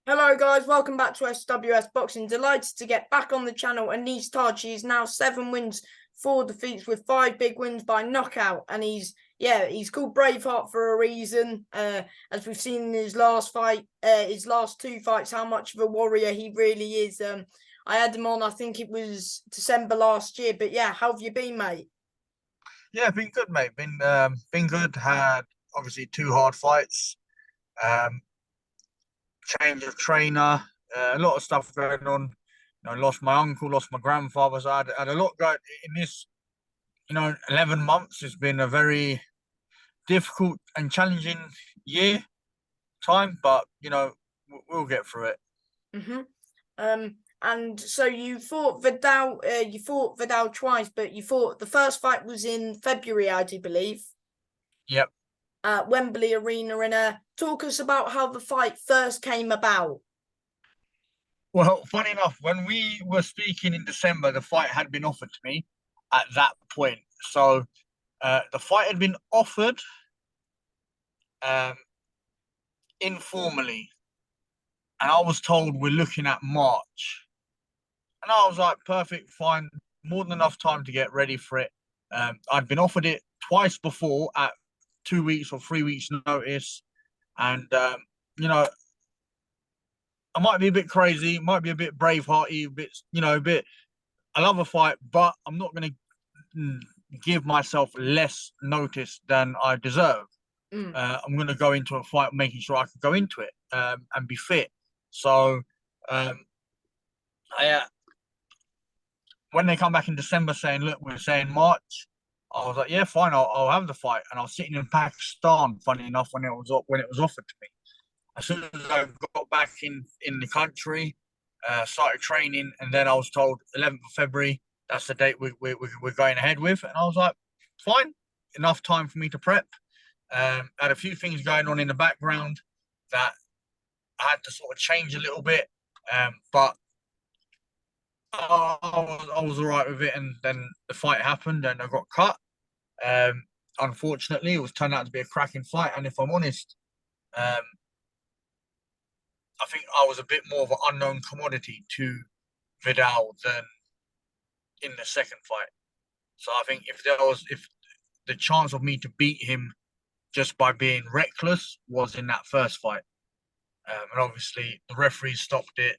Hello guys, welcome back to SWS Boxing. Delighted to get back on the channel. Aness Taj, he's now 7 wins, 4 defeats with 5 big wins by knockout. And he's called Braveheart for a reason. As we've seen in his last fight, his last 2 fights, how much of a warrior he really is. I had him on, I think it was December last year. But yeah, how have you been, mate? Yeah, been good, mate. Been good. Had obviously two hard fights. Um, Change of trainer. A lot of stuff going on. Lost my uncle, lost my grandfather. So I had a lot going in this. 11 months. It's been a very difficult and challenging year time, but we'll get through it. Mm-hmm. And so you fought Vidal twice, but you fought the first fight was in February, I do believe, Yep. at Wembley Arena. And talk us about how the fight first came about. Well, funny enough, when we were speaking in December, the fight had been offered to me at that point. So the fight had been offered um, informally, and I was told we're looking at March. And I was like, perfect, fine, more than enough time to get ready for it. I'd been offered it twice before at 2 weeks or 3 weeks notice, and you know, I might be a bit crazy, might be a bit bravehearty, a bit, a bit. I love a fight, but I'm not going to give myself less notice than I deserve. Mm. I'm going to go into a fight making sure I can go into it and be fit. So, um, I, when they come back in December saying, "Look, we're saying March," I was like, "Yeah, fine, I'll have the fight." And I was sitting in Pakistan, funny enough, when it was offered to me. As soon as I got back in the country, started training, and then I was told 11th of February. That's the date we're going ahead with, and I was like, "Fine, enough time for me to prep." Had a few things going on in the background that I had to sort of change a little bit, but I was all right with it. And then the fight happened, and I got cut. Unfortunately, it was turned out to be a cracking fight. And if I'm honest, um, I think I was a bit more of an unknown commodity to Vidal than in the second fight. So I think if the chance of me to beat him just by being reckless was in that first fight, and obviously the referee stopped it.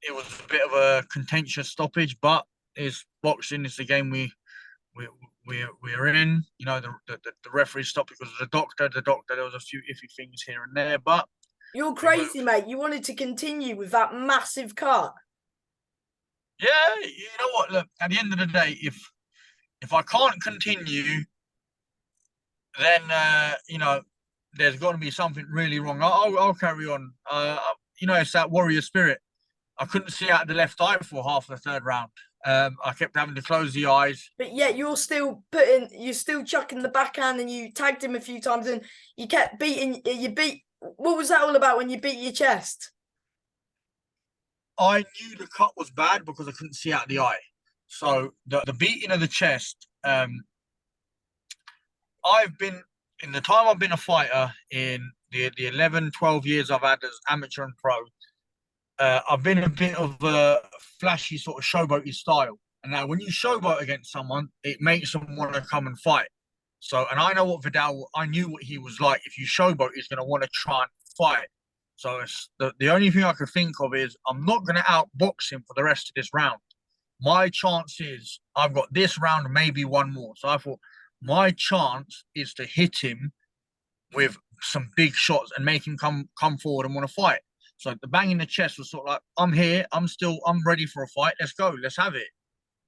It was a bit of a contentious stoppage, but it's boxing. It's the game we we're in. The referee stopped because of the doctor. The doctor, there was a few iffy things here and there, but You're we moved. crazy, mate. You wanted to continue with that massive cut. Yeah, you know what? Look, at the end of the day, if I can't continue, then there's got to be something really wrong. I'll carry on. It's that warrior spirit. I couldn't see out the left eye for half the third round. I kept having to close the eyes. But yet you're still chucking the backhand, and you tagged him a few times, and you kept beating. What was that all about when you beat your chest? I knew the cut was bad because I couldn't see out the eye. So the beating of the chest. I've been in the time I've been a fighter in the 11, 12 years I've had as amateur and pro. I've been a bit of a flashy sort of showboaty style. And now when you showboat against someone, it makes them want to come and fight. So, and I know what Vidal, I knew what he was like. If you showboat, he's going to want to try and fight. So it's the only thing I could think of is I'm not going to outbox him for the rest of this round. My chance is I've got this round, maybe one more. So I thought my chance is to hit him with some big shots and make him come forward and want to fight. So the bang in the chest was sort of like, I'm here, I'm ready for a fight. Let's go, let's have it.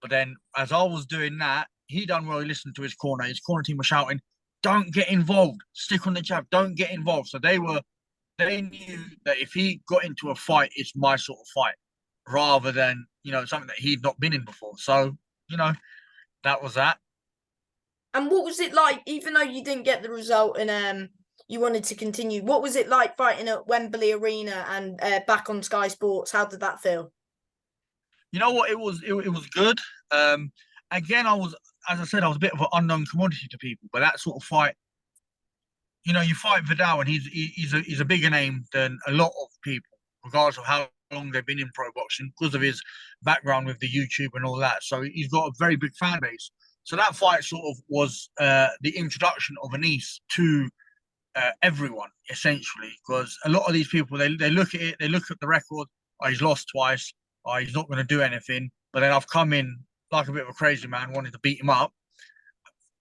But then as I was doing that, he done well. He listened to his corner. His corner team was shouting, "Don't get involved. Stick on the jab. Don't get involved." So they knew that if he got into a fight, it's my sort of fight, rather than something that he'd not been in before. So that was that. And what was it like, even though you didn't get the result and you wanted to continue? What was it like fighting at Wembley Arena and back on Sky Sports? How did that feel? You know what? It was good. Again, as I said, I was a bit of an unknown commodity to people, but that sort of fight, you know, you fight Vidal, and he's a bigger name than a lot of people, regardless of how long they've been in pro boxing, because of his background with the YouTube and all that. So he's got a very big fan base. So that fight sort of was the introduction of Aness to everyone, essentially, because a lot of these people they look at it, they look at the record. Oh, he's lost twice. Oh, he's not going to do anything. But then I've come in like a bit of a crazy man, wanting to beat him up.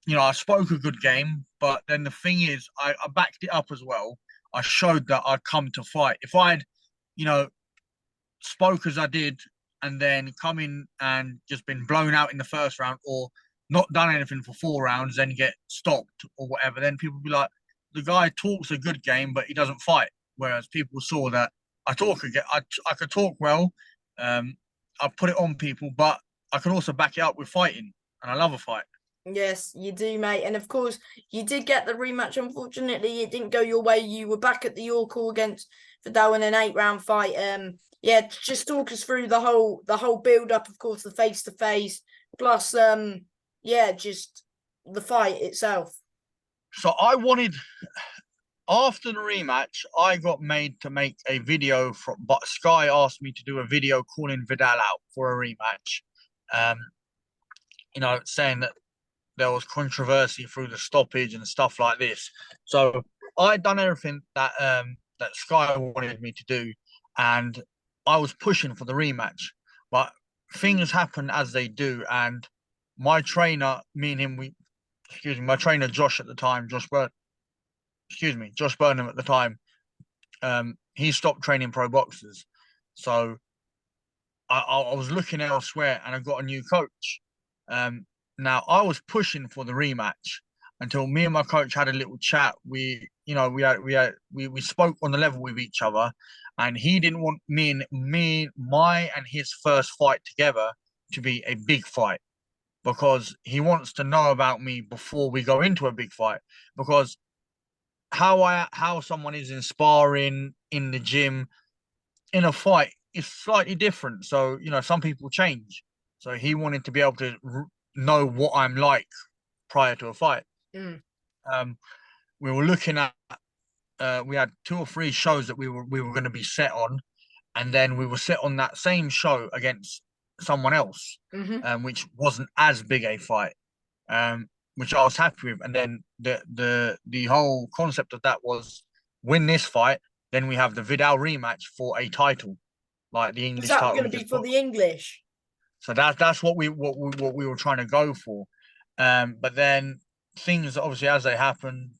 You know, I spoke a good game, but then the thing is, I backed it up as well. I showed that I'd come to fight. If I'd, you know, spoke as I did and then come in and just been blown out in the first round or not done anything for 4 rounds, then get stopped or whatever, then people be like, the guy talks a good game, but he doesn't fight. Whereas people saw that I talk again, I could talk well, I put it on people, but I can also back it up with fighting, and I love a fight. Yes, you do, mate. And of course, you did get the rematch. Unfortunately, it didn't go your way. You were back at the York Hall against Vidal in an 8-round fight. Yeah, just talk us through the whole build up, of course, the face to face, plus yeah, just the fight itself. So I wanted, after the rematch, I got made to make a video from, but Sky asked me to do a video calling Vidal out for a rematch. Um, you know, saying that there was controversy through the stoppage and stuff like this. So I'd done everything that that Sky wanted me to do, and I was pushing for the rematch. But things happen as they do, and my trainer, me and him, my trainer Josh at the time, Josh Burnham at the time, he stopped training pro boxers. So I was looking elsewhere, and I got a new coach. Um, Now I was pushing for the rematch until me and my coach had a little chat. We spoke on the level with each other, and he didn't want my and his first fight together to be a big fight, because he wants to know about me before we go into a big fight. Because how someone is in sparring, in the gym, in a fight is slightly different. So, you know, some people change. So he wanted to be able to know what I'm like prior to a fight. Mm. Um, we were looking at, we had 2 or 3 shows that we were going to be set on, and then we were set on that same show against someone else, Mm-hmm. which wasn't as big a fight, which I was happy with. And then the whole concept of that was, win this fight, then we have the Vidal rematch for a title, like the Was English that title going we to be just for got. the English? So that's what we were trying to go for. But then things, obviously, as they happened,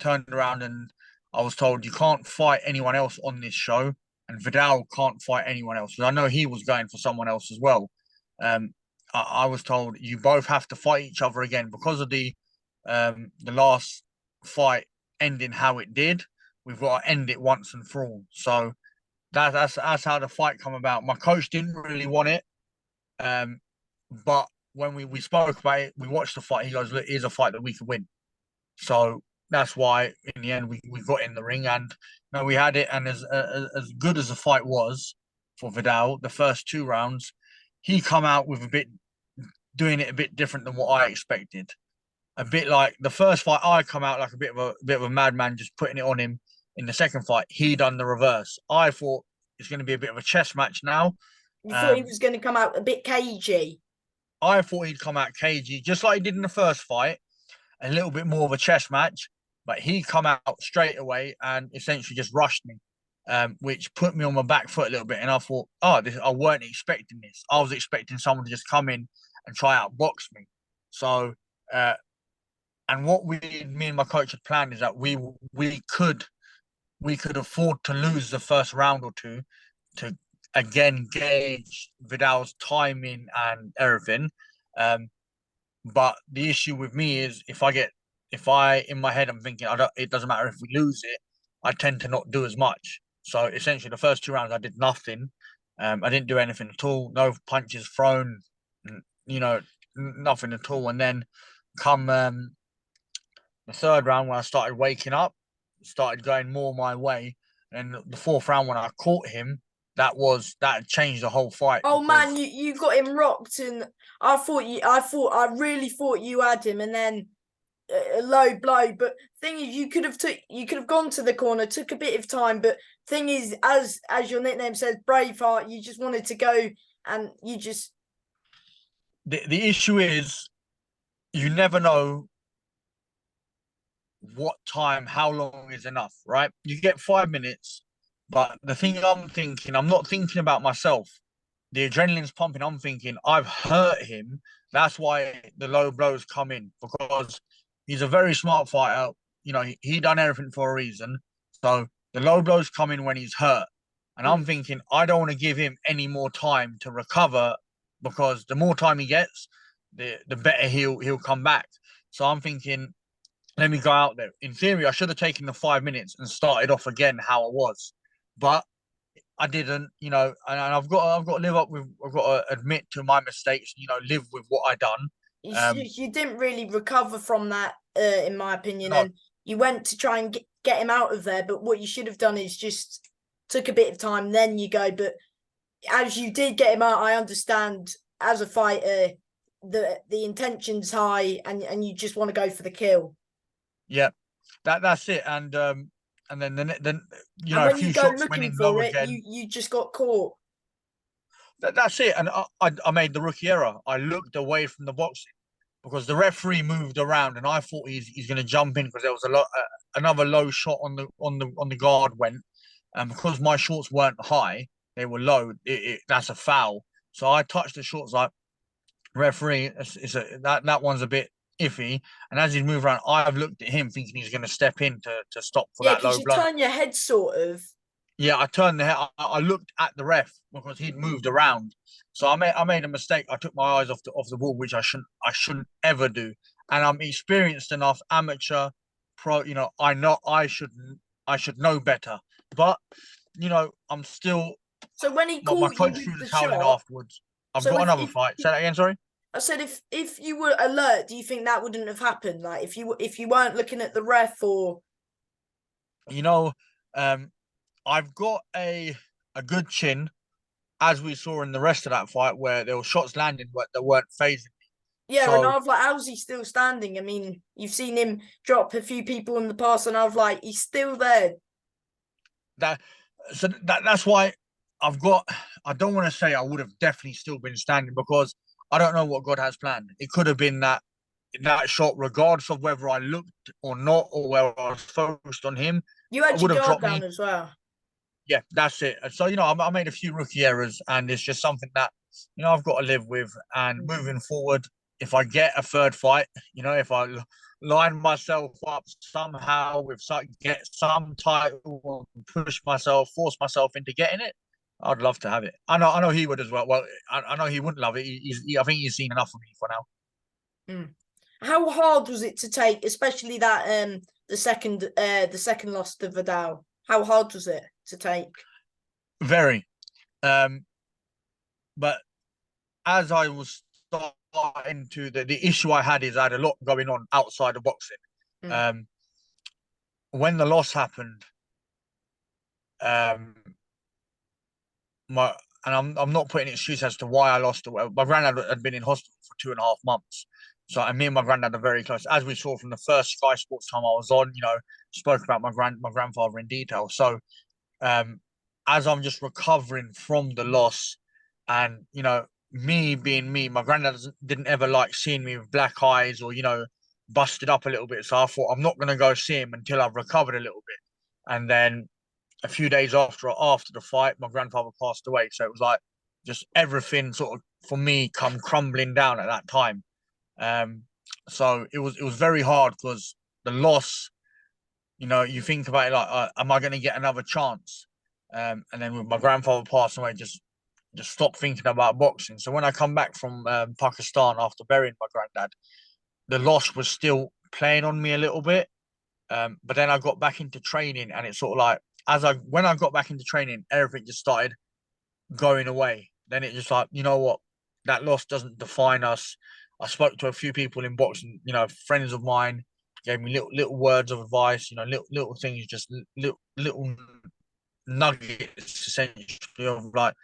turned around, and I was told you can't fight anyone else on this show, and Vidal can't fight anyone else. I know he was going for someone else as well. Um, I was told you both have to fight each other again because of the last fight ending how it did. We've got to end it once and for all. So that's how the fight come about. My coach didn't really want it, but when we spoke about it, we watched the fight. He goes, "Look, here's a fight that we can win." So that's why in the end we got in the ring, and you know, we had it. And as good as the fight was for Vidal, the first 2 rounds, he come out with doing it a bit different than what I expected. A bit like the first fight, I come out like a bit of a madman, just putting it on him. In the second fight, he done the reverse. I thought it's going to be a bit of a chess match now. You thought he Um, was going to come out a bit cagey. I thought he'd come out cagey, just like he did in the first fight, a little bit more of a chess match. But he come out straight away and essentially just rushed me, which put me on my back foot a little bit. And I thought, I weren't expecting this. I was expecting someone to just come in and try out box me. So, and what me and my coach had planned is that we could afford to lose the first round or two to again gauge Vidal's timing and everything. Um, but the issue with me is if I in my head I'm thinking it doesn't matter if we lose it, I tend to not do as much. So essentially, the first 2 rounds I did nothing. I didn't do anything at all. No punches thrown. You know, nothing at all. And then come the third round, when I started waking up, started going more my way. And the fourth round, when I caught him, that changed the whole fight Oh man, because you got him rocked, and I really thought you had him, and then a low blow. But thing is, you could have gone to the corner, took a bit of time. But thing is, as your nickname says, Braveheart, you just wanted to go and you just The issue is you never know what time, how long is enough, right? You get 5 minutes, but the thing I'm thinking, I'm not thinking about myself. The adrenaline's pumping. I'm thinking I've hurt him. That's why the low blows come in because he's a very smart fighter. You know, he done everything for a reason. So the low blows come in when he's hurt. And I'm mm, thinking I don't want to give him any more time to recover because the more time he gets, the better he'll come back. So I'm thinking let me go out there. In theory, I should have taken the 5 minutes and started off again how I was, but I didn't. You know, and I've got to live up with. I've got to admit to my mistakes. You know, live with what I done. you didn't really recover from that, in my opinion, No, and you went to try and get him out of there. But what you should have done is just took a bit of time, then you go. But as you did get him out, I understand as a fighter the intention's high, and you just want to go for the kill. yeah, that's it. And then you And know a when you few go shots went looking in low for it, again. you just got caught. That's it. And I made the rookie error. I looked away from the boxing because the referee moved around, and I thought he's going to jump in because there was a lot another low shot on the guard went, and because my shorts weren't high, they were low. That's a foul. So I touched the shorts like referee. That one's a bit iffy. And as he's moved around, I've looked at him thinking he's going to step in to stop for Yeah, that because low you blow. turn your head sort of. Yeah, I turned the head. I looked at the ref because he'd moved around. So I made a mistake. I took my eyes off the ball, which I shouldn't ever do. And I'm experienced enough, amateur, pro. You know, I should know better. But I'm still. So when he My caught you coach with threw the the towel in shot, afterwards. I've so got if another fight. Say that again. Sorry. I said if you were alert, do you think that wouldn't have happened? Like if you weren't looking at the ref or You know, um, I've got a good chin, as we saw in the rest of that fight, where there were shots landing but that weren't phasing. yeah, and So I've like, how's he still standing? I mean, you've seen him drop a few people in the past, and I've like, he's still there. that that's why I've got. I don't want to say I would have definitely still been standing because I don't know what God has planned. It could have been that shot, regardless of whether I looked or not, or whether I was focused on him, You I had your would have guard dropped down me. as well. Yeah, that's it. So I made a few rookie errors, and it's just something that I've got to live with. And moving forward, if I get a third fight, if I line myself up somehow with get some title, and push myself, force myself into getting it, I'd love to have it. I know he would as well. Well, I know he wouldn't love it. I think he's seen enough of me for now. Mm. How hard was it to take, especially that the second loss to Vidal? How hard was it to take? Very. Um, but as I was starting to the issue I had is I had a lot going on outside of boxing. Mm. Um, when the loss happened, um, my and I'm not putting an excuse as to why I lost. My granddad had been in hospital for 2.5 months, so and me and my granddad are very close. As we saw from the first Sky Sports time I was on, spoke about my grandfather in detail. So um, as I'm just recovering from the loss, and me being me, my granddad didn't ever like seeing me with black eyes or busted up a little bit. So I thought I'm not gonna go see him until I've recovered a little bit. And then a few days after the fight, my grandfather passed away. So it was like just everything sort of for me come crumbling down at that time. Um, so it was very hard because the loss, you think about it like, am I going to get another chance? And then with my grandfather passing away, just stop thinking about boxing. So when I come back from Pakistan after burying my granddad, the loss was still playing on me a little bit. But then I got back into training, and it's sort of like when I got back into training, everything just started going away. Then it just like, you know what, that loss doesn't define us. I spoke to a few people in boxing, friends of mine, gave me little words of advice, little things, just little nuggets essentially of like,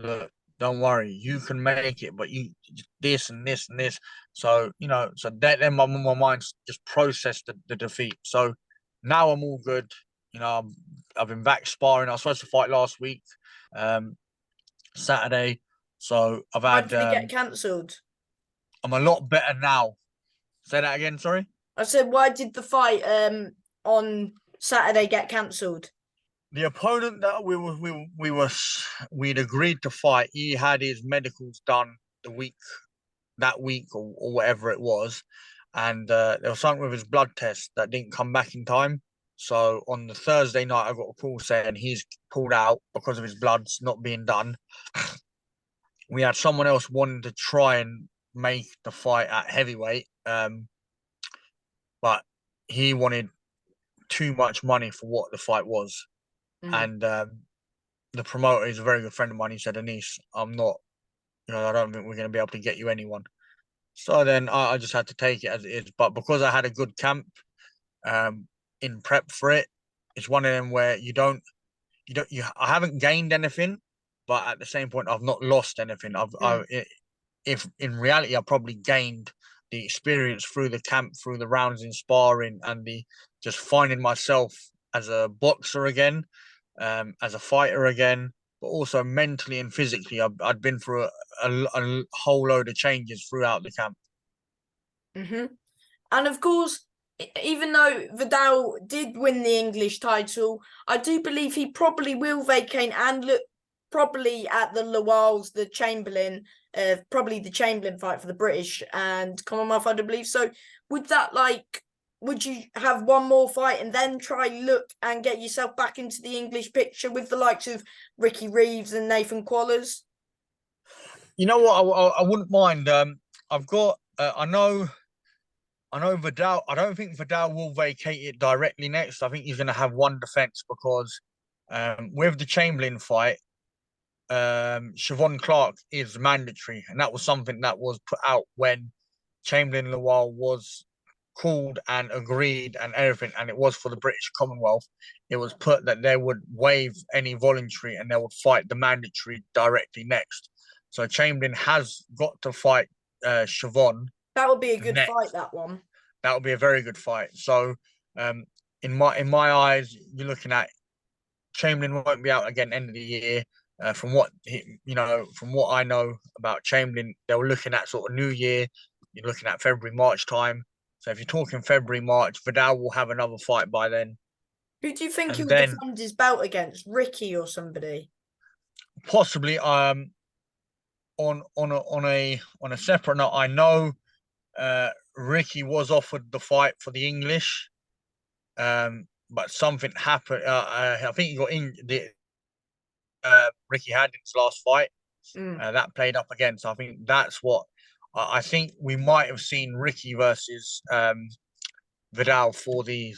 look, don't worry, you can make it, but you this and this and this. So so that then my mind just processed the defeat. So now I'm all good. I've been back sparring. I was supposed to fight last week, um, Saturday. So I've Why had did it get cancelled? I'm a lot better now. Say that again, sorry. I said, why did the fight on Saturday get cancelled? The opponent that we'd agreed to fight, he had his medicals done that week or whatever it was, and there was something with his blood test that didn't come back in time. So on the Thursday night, I got a call saying he's pulled out because of his bloods not being done. We had someone else wanting to try and make the fight at heavyweight, but he wanted too much money for what the fight was, and the promoter is a very good friend of mine. He said, Aness, I'm not, I don't think we're going to be able to get you anyone. So then I just had to take it as it is. But because I had a good camp um, in prep for it, it's one of them where I haven't gained anything, but at the same point, I've not lost anything. If in reality, I probably gained the experience through the camp, through the rounds in sparring, and the just finding myself as a boxer again, as a fighter again, but also mentally and physically. I'd been through a whole load of changes throughout the camp. And of course, even though Vidal did win the English title, I do believe he probably will vacate and look probably at the Lawals, the Chamberlain, probably the Chamberlain fight for the British and Commonwealth, I do believe. So would you have one more fight and then try look and get yourself back into the English picture with the likes of Ricky Reeves and Nathan Quallers? You know what? I wouldn't mind. I've got. I know Vidal. I don't think Vidal will vacate it directly next. I think he's going to have one defense because with the Chamberlain fight, Siobhan Clark is mandatory, and that was something that was put out when Chamberlain Lawal was called and agreed and everything, and it was for the British Commonwealth. It was put that they would waive any voluntary and they would fight the mandatory directly next. So Chamberlain has got to fight Siobhan. That would be a good next. fight, that one. That would be a very good fight. So in my eyes, you're looking at Chamberlain won't be out again end of the year. From what from what I know about Chamberlain, they were looking at sort of New Year. You're looking at February, March time. So if you're talking February, March, Vidal will have another fight by then. Who do you think he And would then defend his belt against? Ricky or somebody? possibly on a separate note, I know Ricky was offered the fight for the English, but something happened. I think he got in the Ricky had in his last fight. That played up again. So I think that's what I think we might have seen Ricky versus Vidal for the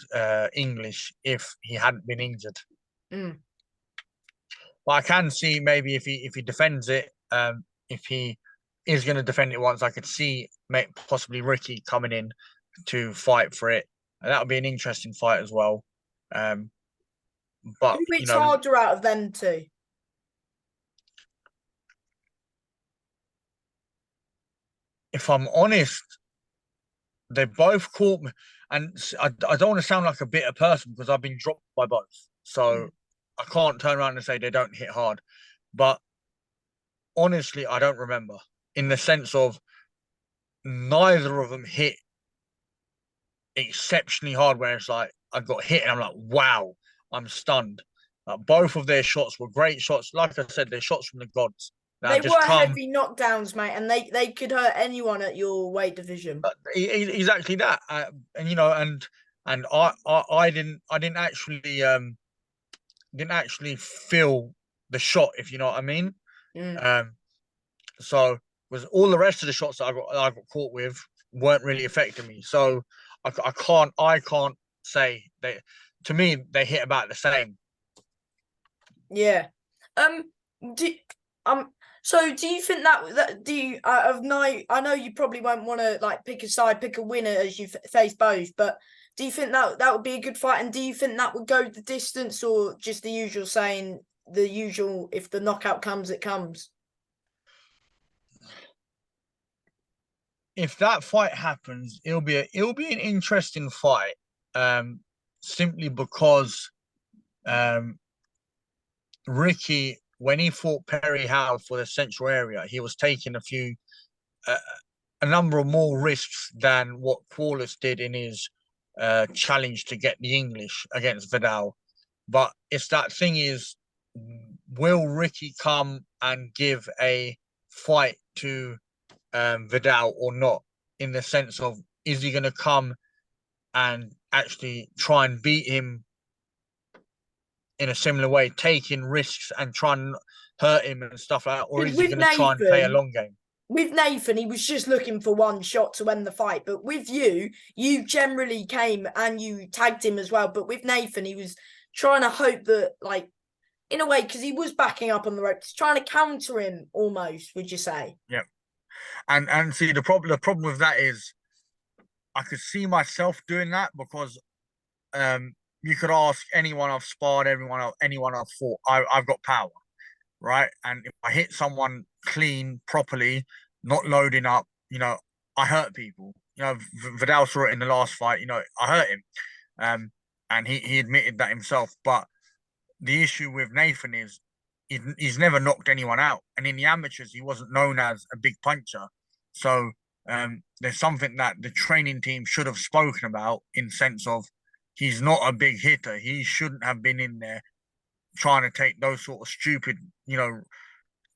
English if he hadn't been injured. But I can see maybe if he defends it, if he is going to defend it once, I could see possibly Ricky coming in to fight for it. And that would be an interesting fight as well. But Who's harder out of them two? If I'm honest, they both caught me, and I don't want to sound like a bitter person because I've been dropped by both, so I can't turn around and say they don't hit hard. But honestly, I don't remember in the sense of neither of them hit exceptionally hard. Where it's like I got hit and I'm like, wow, I'm stunned. Both of their shots were great shots. Like I said, they're shots from the gods. They were heavy knockdowns, mate, and they could hurt anyone at your weight division. Exactly that, and I didn't actually feel the shot, if you know what I mean. So was all the rest of the shots that I got caught with weren't really affecting me. So I can't say they, to me they hit about the same. Yeah. So do you think that do you I know you probably won't want to like pick a side, pick a winner as you face both, but do you think that would be a good fight? And do you think that would go the distance, or just the usual saying, the usual, if the knockout comes, it comes? if that fight happens, it'll be an interesting fight. Simply because um Ricky, when he fought Perry Howe for the Central area, he was taking uh, a number of more risks than what Quarles did in his challenge to get the English against Vidal. But it's that thing is, will Ricky come and give a fight to Vidal or not? In the sense of, is he going to come and actually try and beat him in a similar way, taking risks and trying to hurt him and stuff like that, or Because is he going to try and play a long game? With Nathan, he was just looking for one shot to end the fight. But with you generally came and you tagged him as well. But with Nathan, he was trying to hope that, like, in a way, because he was backing up on the ropes, trying to counter him almost, would you say? Yeah. And see, the problem with that is I could see myself doing that because you could ask anyone I've sparred, anyone I've fought, I've got power, right? And if I hit someone clean, properly, not loading up, I hurt people. Vidal saw it in the last fight. I hurt him, and he admitted that himself. But the issue with Nathan is he's never knocked anyone out, and in the amateurs he wasn't known as a big puncher. So there's something that the training team should have spoken about in sense of he's not a big hitter. He shouldn't have been in there trying to take those sort of stupid,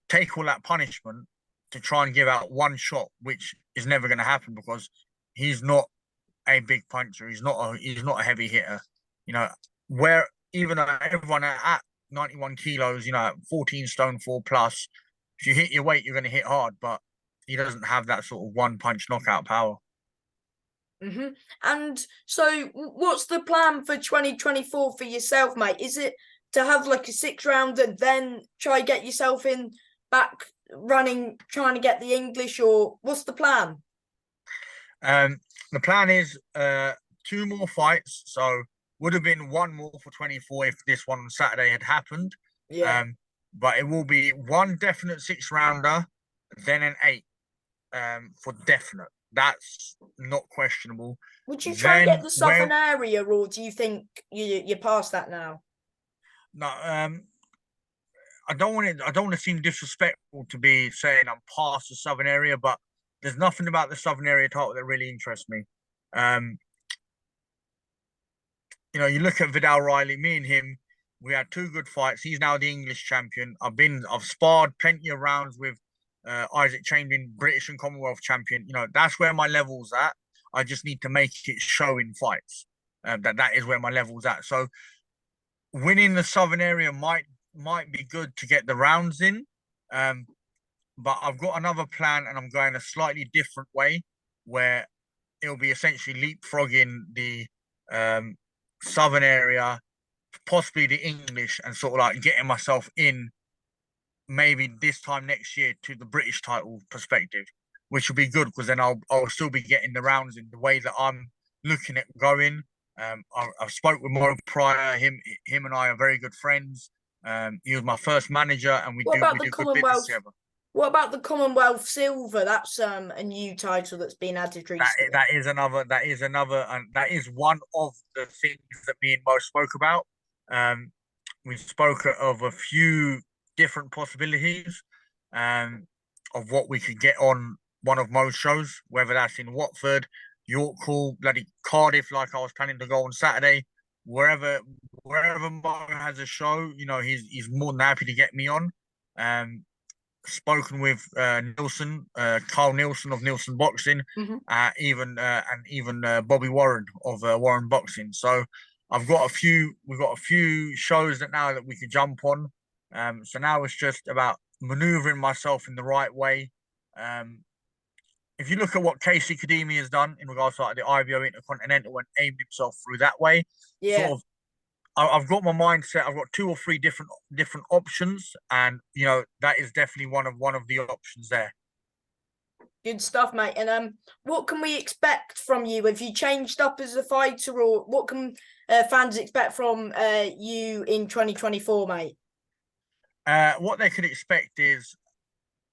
take all that punishment to try and give out one shot, which is never going to happen because he's not a big puncher. He's not a heavy hitter. Where even everyone at 91 kilos, 14 stone 4+, if you hit your weight, you're going to hit hard, but he doesn't have that sort of one punch knockout power. Mm-hmm. And so, what's the plan for 2024 for yourself, mate? Is it to have like a 6-rounder, then try get yourself in back running, trying to get the English, or what's the plan? The plan is 2 more fights, so would have been one more for 24 if this one on Saturday had happened. Yeah. But it will be one definite 6-rounder, then an 8 for definite. That's not questionable. Would you try and get Then the southern area, or do you think you're past that now? No, I don't want it. I don't want to seem disrespectful to be saying I'm past the southern area, but there's nothing about the southern area title that really interests me. Um, you look at Vidal Riley. Me and him, we had 2 good fights. He's now the English champion. I've sparred plenty of rounds with Isaac Chamberlain, British and Commonwealth champion. That's where my level's at. I just need to make it show in fights. That is where my level's at. So winning the southern area might be good to get the rounds in. But I've got another plan and I'm going a slightly different way where it'll be essentially leapfrogging the southern area, possibly the English, and sort of like getting myself in maybe this time next year to the British title perspective, which will be good because then I'll still be getting the rounds in the way that I'm looking at going. I've spoke with Mo prior. Him and I are very good friends. He was my first manager, and we do good business together. What about the Commonwealth Silver? That's a new title that's been added recently. That is another, and that is one of the things that me and Mo spoke about. We spoke of a few different possibilities of what we could get on one of Mo's shows, whether that's in Watford, York Hall, bloody Cardiff, like I was planning to go on Saturday. Wherever Mo has a show, he's more than happy to get me on. Spoken with Nielsen, Carl Nielsen of Nielsen Boxing, even Bobby Warren of Warren Boxing. So we've got a few shows that we could jump on. So now it's just about maneuvering myself in the right way. If you look at what Casey Kadimi has done in regards to like the IBO Intercontinental and aimed himself through that way, yeah. Sort of, I've got my mindset. I've got 2 or 3 different options, and that is definitely one of the options there. Good stuff, mate. And what can we expect from you? Have you changed up as a fighter, or what can fans expect from you in 2024, mate? What they could expect is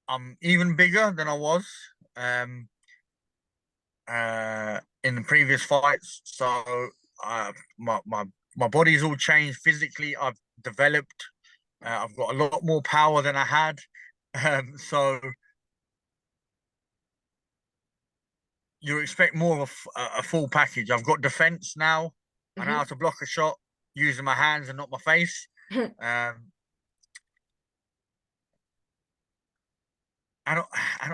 I'm even bigger than I was. in the previous fights. So my body's all changed physically. I've developed. I've got a lot more power than I had. So you expect more of a full package. I've got defense now. I know how to block a shot using my hands and not my face. Um, and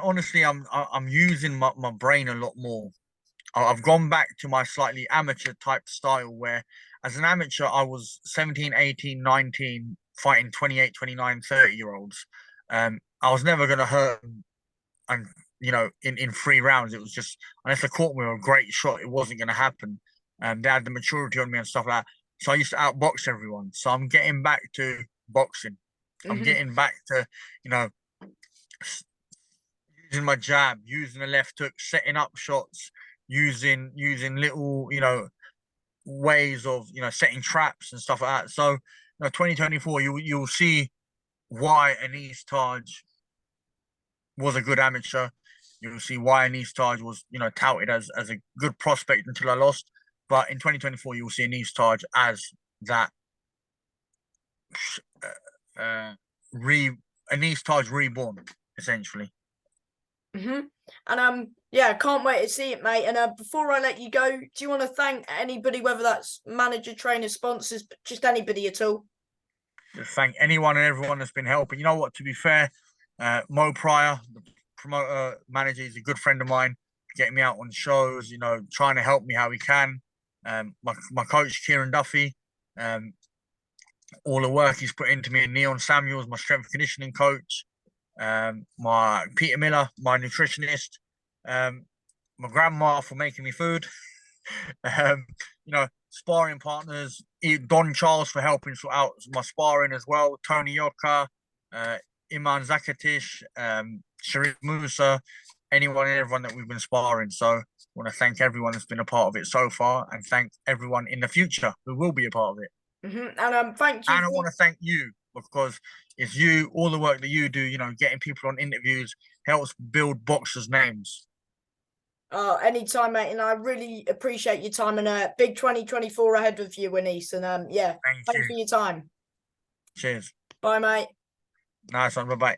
honestly, I'm using my brain a lot more. I've gone back to my slightly amateur type style where as an amateur I was 17, 18, 19 fighting 28, 29, 30-year olds. I was never going to hurt them, and in 3 rounds it was just unless I caught me with a great shot it wasn't going to happen. They had the maturity on me and stuff like that. So I used to outbox everyone. So I'm getting back to boxing. I'm getting back to, you know, using my jab, using the left hook, setting up shots, using little, ways of, setting traps and stuff like that. So, 2024, you'll see why Aness Taj was a good amateur. You'll see why Aness Taj was, touted as a good prospect until I lost. But in 2024, you'll see Aness Taj as that re Aness Taj reborn, essentially. And yeah, can't wait to see it, mate. And before I let you go, do you want to thank anybody, whether that's manager, trainer, sponsors, but just anybody at all? Just thank anyone and everyone that's been helping. You know what? To be fair, Mo Pryor, the promoter manager, is a good friend of mine. Getting me out on shows, trying to help me how he can. My coach Kieran Duffy, all the work he's put into me. And Neon Samuels, my strength conditioning coach. My Peter Miller, my nutritionist. My grandma for making me food. Sparring partners, Don Charles for helping sort out my sparring as well, Tony Yoka, Iman Zakatish, Sharif Musa, anyone and everyone that we've been sparring. So I want to thank everyone that's been a part of it so far and thank everyone in the future who will be a part of it. And thank you. And I want to thank you because it's you, all the work that you do, getting people on interviews helps build boxers' names. Anytime, mate, and I really appreciate your time and a big 2024 ahead of you, Aness. And yeah, thanks for your time. Cheers. Bye, mate. Nice one. Bye-bye.